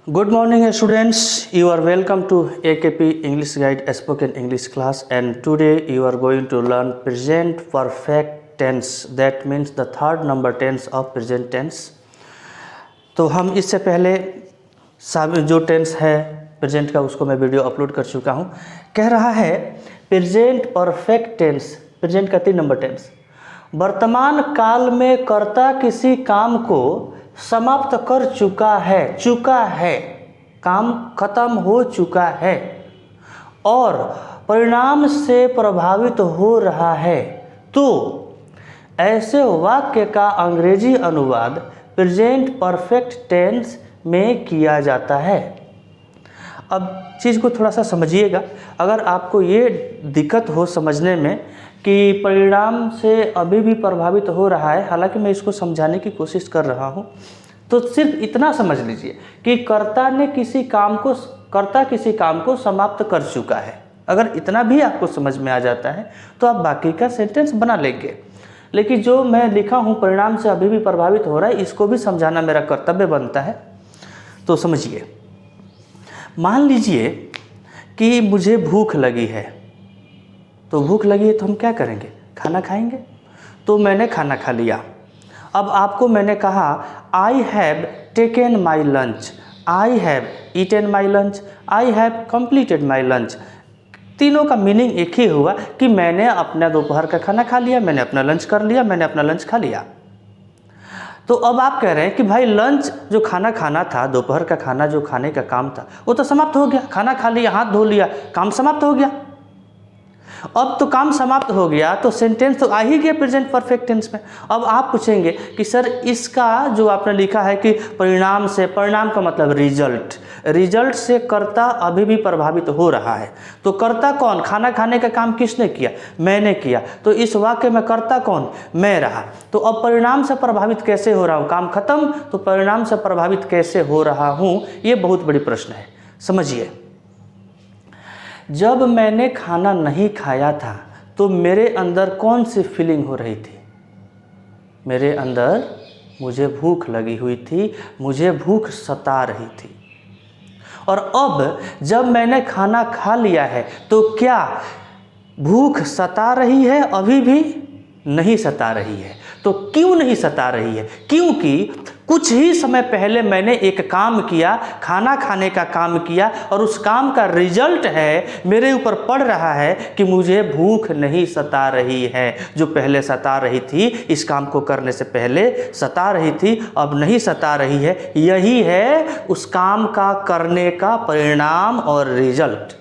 Good morning students, you are welcome to AKP English Guide Spoken English class, and today you are going to learn present perfect tense, that means the third number tense of present tense। तो हम इससे पहले जो tense है present का उसको मैं video upload कर चुका हूँ। कह रहा है प्रेजेंट परफेक्ट टेंस, प्रेजेंट का 3 नंबर टेंस, वर्तमान काल में कर्ता किसी काम को समाप्त कर चुका है, काम खत्म हो चुका है और परिणाम से प्रभावित हो रहा है, तो ऐसे वाक्य का अंग्रेजी अनुवाद प्रेजेंट परफेक्ट टेंस में किया जाता है। अब चीज़ को थोड़ा सा समझिएगा। अगर आपको ये दिक्कत हो समझने में कि परिणाम से अभी भी प्रभावित हो रहा है, हालांकि मैं इसको समझाने की कोशिश कर रहा हूँ, तो सिर्फ इतना समझ लीजिए कि कर्ता किसी काम को समाप्त कर चुका है। अगर इतना भी आपको समझ में आ जाता है तो आप बाकी का सेंटेंस बना लेंगे। लेकिन जो मैं लिखा हूँ परिणाम से अभी भी प्रभावित हो रहा है, इसको भी समझाना मेरा कर्तव्य बनता है। तो समझिए, मान लीजिए कि मुझे भूख लगी है, तो भूख लगी है तो हम क्या करेंगे? खाना खाएंगे। तो मैंने खाना खा लिया। अब आपको मैंने कहा I have taken my lunch, I have eaten my lunch, I have completed my lunch. तीनों का मीनिंग एक ही हुआ कि मैंने अपना दोपहर का खाना खा लिया, मैंने अपना लंच कर लिया, मैंने अपना लंच खा लिया। तो अब आप कह रहे हैं कि भाई लंच जो खाना खाना था, दोपहर का खाना जो खाने का काम था, वो तो समाप्त हो गया। खाना खा लिया, हाथ धो लिया, काम समाप्त हो गया। अब तो काम समाप्त हो गया तो सेंटेंस तो आ ही गया प्रेजेंट परफेक्ट टेंस में। अब आप पूछेंगे कि सर इसका जो आपने लिखा है कि परिणाम से, परिणाम का मतलब रिजल्ट से कर्ता अभी भी प्रभावित हो रहा है, तो कर्ता कौन? खाना खाने का काम किसने किया? मैंने किया। तो इस वाक्य में कर्ता कौन? मैं रहा। तो अब परिणाम से प्रभावित कैसे हो रहा हूँ? काम खत्म, तो परिणाम से प्रभावित कैसे हो रहा हूँ, ये बहुत बड़ी प्रश्न है। समझिए, जब मैंने खाना नहीं खाया था तो मेरे अंदर कौन सी फीलिंग हो रही थी? मेरे अंदर मुझे भूख लगी हुई थी, मुझे भूख सता रही थी। और अब जब मैंने खाना खा लिया है तो क्या भूख सता रही है? अभी भी नहीं सता रही है। तो क्यों नहीं सता रही है? क्योंकि कुछ ही समय पहले मैंने एक काम किया, खाना खाने का काम किया, और उस काम का रिजल्ट है, मेरे ऊपर पड़ रहा है कि मुझे भूख नहीं सता रही है। जो पहले सता रही थी, इस काम को करने से पहले सता रही थी, अब नहीं सता रही है। यही है उस काम का करने का परिणाम और रिजल्ट।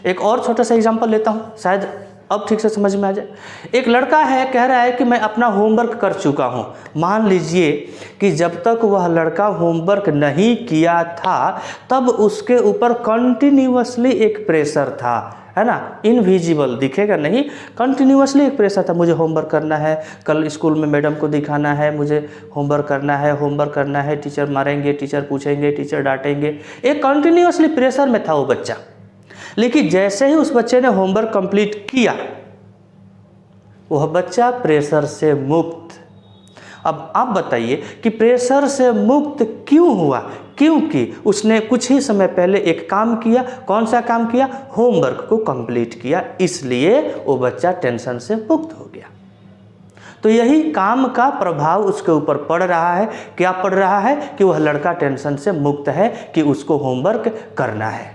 एक और छोटा सा एग्जांपल लेता हूं, शायद अब ठीक से समझ में आ जाए। एक लड़का है, कह रहा है कि मैं अपना होमवर्क कर चुका हूं। मान लीजिए कि जब तक वह लड़का होमवर्क नहीं किया था तब उसके ऊपर कंटिन्यूअसली एक प्रेशर था, है ना? इनविजिबल दिखेगा नहीं, कंटिन्यूअसली एक प्रेशर था। मुझे होमवर्क करना है, कल स्कूल में मैडम को दिखाना है, मुझे होमवर्क करना है, टीचर मारेंगे, टीचर पूछेंगे, टीचर डांटेंगे। एक कंटिन्यूअसली प्रेशर में था वो बच्चा। लेकिन जैसे ही उस बच्चे ने होमवर्क कंप्लीट किया, वह बच्चा प्रेशर से मुक्त। अब आप बताइए कि प्रेशर से मुक्त क्यों हुआ? क्योंकि उसने कुछ ही समय पहले एक काम किया। कौन सा काम किया? होमवर्क को कंप्लीट किया, इसलिए वो बच्चा टेंशन से मुक्त हो गया। तो यही काम का प्रभाव उसके ऊपर पड़ रहा है। क्या पड़ रहा है? कि वह लड़का टेंशन से मुक्त है कि उसको होमवर्क करना है।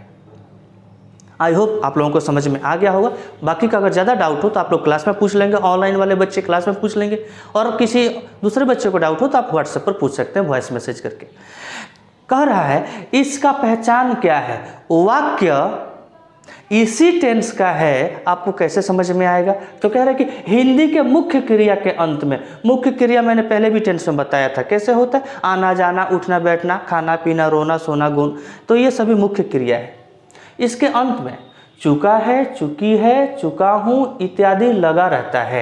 आई होप आप लोगों को समझ में आ गया होगा। बाकी का अगर ज़्यादा डाउट हो तो आप लोग क्लास में पूछ लेंगे, ऑनलाइन वाले बच्चे क्लास में पूछ लेंगे, और किसी दूसरे बच्चे को डाउट हो तो आप व्हाट्सएप पर पूछ सकते हैं वॉइस मैसेज करके। कह रहा है इसका पहचान क्या है? वाक्य इसी टेंस का है, आपको कैसे समझ में आएगा? तो कह रहा है कि हिंदी के मुख्य क्रिया के अंत में, मुख्य क्रिया मैंने पहले भी टेंस में बताया था कैसे होता है, आना जाना, उठना बैठना, खाना पीना, रोना सोना, गुण, तो ये सभी मुख्य क्रिया है। इसके अंत में चुका है, चुकी है, चुका हूं इत्यादि लगा रहता है।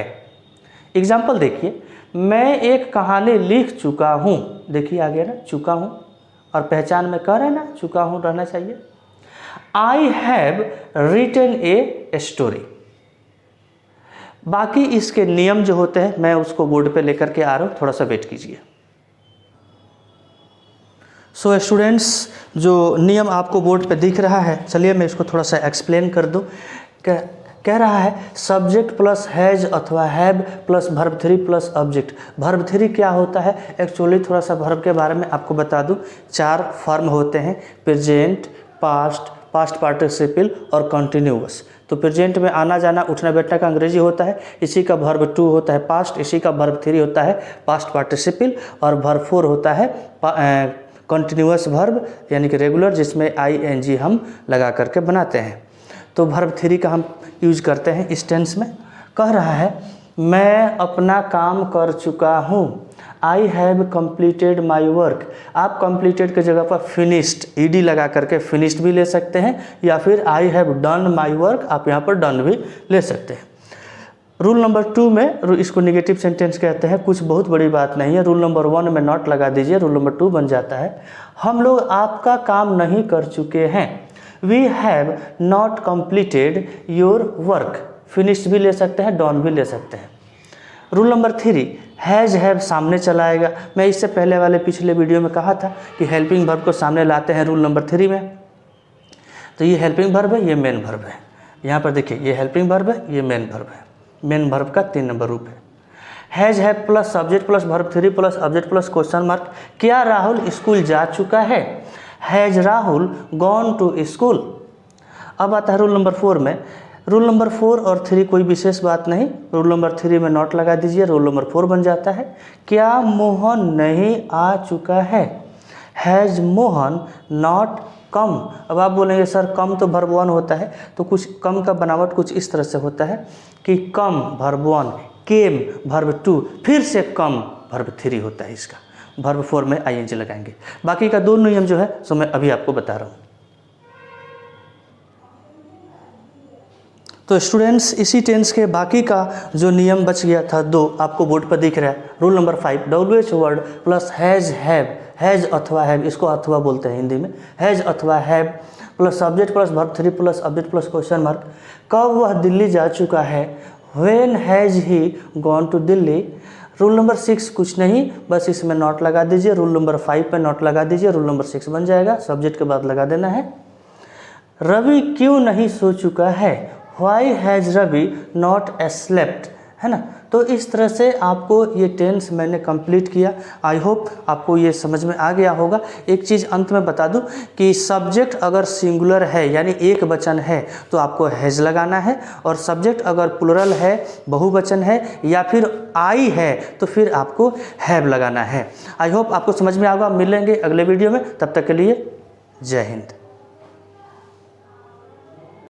एग्जाम्पल देखिए, मैं एक कहानी लिख चुका हूं, देखिए आ गया ना, चुका हूं, और पहचान में कह रहे हैं ना, चुका हूं रहना चाहिए। I have written a story. बाकी इसके नियम जो होते हैं मैं उसको बोर्ड पे लेकर के आ रहा हूं, थोड़ा सा वेट कीजिए। सो स्टूडेंट्स, जो नियम आपको बोर्ड पे दिख रहा है, चलिए मैं इसको थोड़ा सा एक्सप्लेन कर दूं। कह रहा है सब्जेक्ट प्लस हैज अथवा have plus verb 3 plus object. Verb 3 क्या होता है, एक्चुअली थोड़ा सा वर्ब के बारे में आपको बता दूं। 4 फॉर्म होते हैं, प्रेजेंट, पास्ट, पास्ट पार्टिसिपल और कंटिन्यूअस। तो प्रेजेंट में आना जाना उठना बैठना का अंग्रेजी होता है, इसी का वर्ब 2 होता है पास्ट, इसी का वर्ब 3 होता है पास्ट पार्टिसिपल, और वर्ब 4 होता है कंटिन्यूअस वर्ब यानी कि रेगुलर, जिसमें ING हम लगा करके बनाते हैं। तो वर्ब 3 का हम यूज करते हैं इस टेंस में। कह रहा है मैं अपना काम कर चुका हूँ, आई हैव कंप्लीटेड माई वर्क। आप कंप्लीटेड के जगह पर फिनिश्ड ED लगा करके फिनिश्ड भी ले सकते हैं, या फिर I have done my work, आप यहाँ पर डन भी ले सकते हैं। रूल नंबर 2 में, इसको नेगेटिव सेंटेंस कहते हैं, कुछ बहुत बड़ी बात नहीं है। रूल नंबर 1 में नॉट लगा दीजिए, रूल नंबर 2 बन जाता है हम लोग आपका काम नहीं कर चुके हैं। We have not completed your work, finished भी ले सकते हैं, डन भी ले सकते हैं। रूल नंबर 3, हैज हैव सामने चला आएगा। मैं इससे पहले वाले पिछले वीडियो में कहा था कि हेल्पिंग वर्ब को सामने लाते हैं रूल नंबर 3 में। तो ये हेल्पिंग वर्ब है, ये मेन वर्ब है। यहाँ पर देखिए, ये हेल्पिंग वर्ब है, ये मेन वर्ब है। मेन वर्ब का 3 नंबर रूप है। Has have plus subject plus verb 3 plus object plus question mark. क्या राहुल स्कूल जा चुका है? Has Rahul gone to school. अब आता है रूल नंबर 4 में। रूल नंबर 4 और 3 कोई विशेष बात नहीं, रूल नंबर 3 में नॉट लगा दीजिए, रूल नंबर 4 बन जाता है क्या मोहन नहीं आ चुका है? Has Mohan not come. अब आप बोलेंगे सर कम तो वर्ब 1 होता है, तो कुछ कम का बनावट कुछ इस तरह से होता है कि कम वर्ब 1, केम वर्ब 2, फिर से कम वर्ब 3 होता है। इसका वर्ब 4 में ING लगाएंगे। बाकी का 2 नियम जो है सो मैं अभी आपको बता रहा हूँ। तो स्टूडेंट्स, इसी टेंस के बाकी का जो नियम बच गया था 2, आपको बोर्ड पर दिख रहा है। Rule number 5, WH word plus has have, has अथवा हैव, इसको अथवा बोलते हैं हिंदी में, हैज अथवा have plus subject plus verb 3 plus object plus question mark. कब वह दिल्ली जा चुका है? When has he gone to Delhi. Rule number 6 कुछ नहीं, बस इसमें नॉट लगा दीजिए, रूल नंबर 5 पे नॉट लगा दीजिए, रूल नंबर 6 बन जाएगा, सब्जेक्ट के बाद लगा देना है। रवि क्यों नहीं सो चुका है? Why has Ravi not slept, है ना। तो इस तरह से आपको ये टेंस मैंने कंप्लीट किया। आई होप आपको ये समझ में आ गया होगा। एक चीज़ अंत में बता दूं कि सब्जेक्ट अगर सिंगुलर है यानी एक वचन है तो आपको हैज लगाना है, और सब्जेक्ट अगर प्लुरल है, बहुवचन है या फिर आई है तो फिर आपको हैव लगाना है। आई होप आपको समझ में आएगा। मिलेंगे अगले वीडियो में, तब तक के लिए जय हिंद।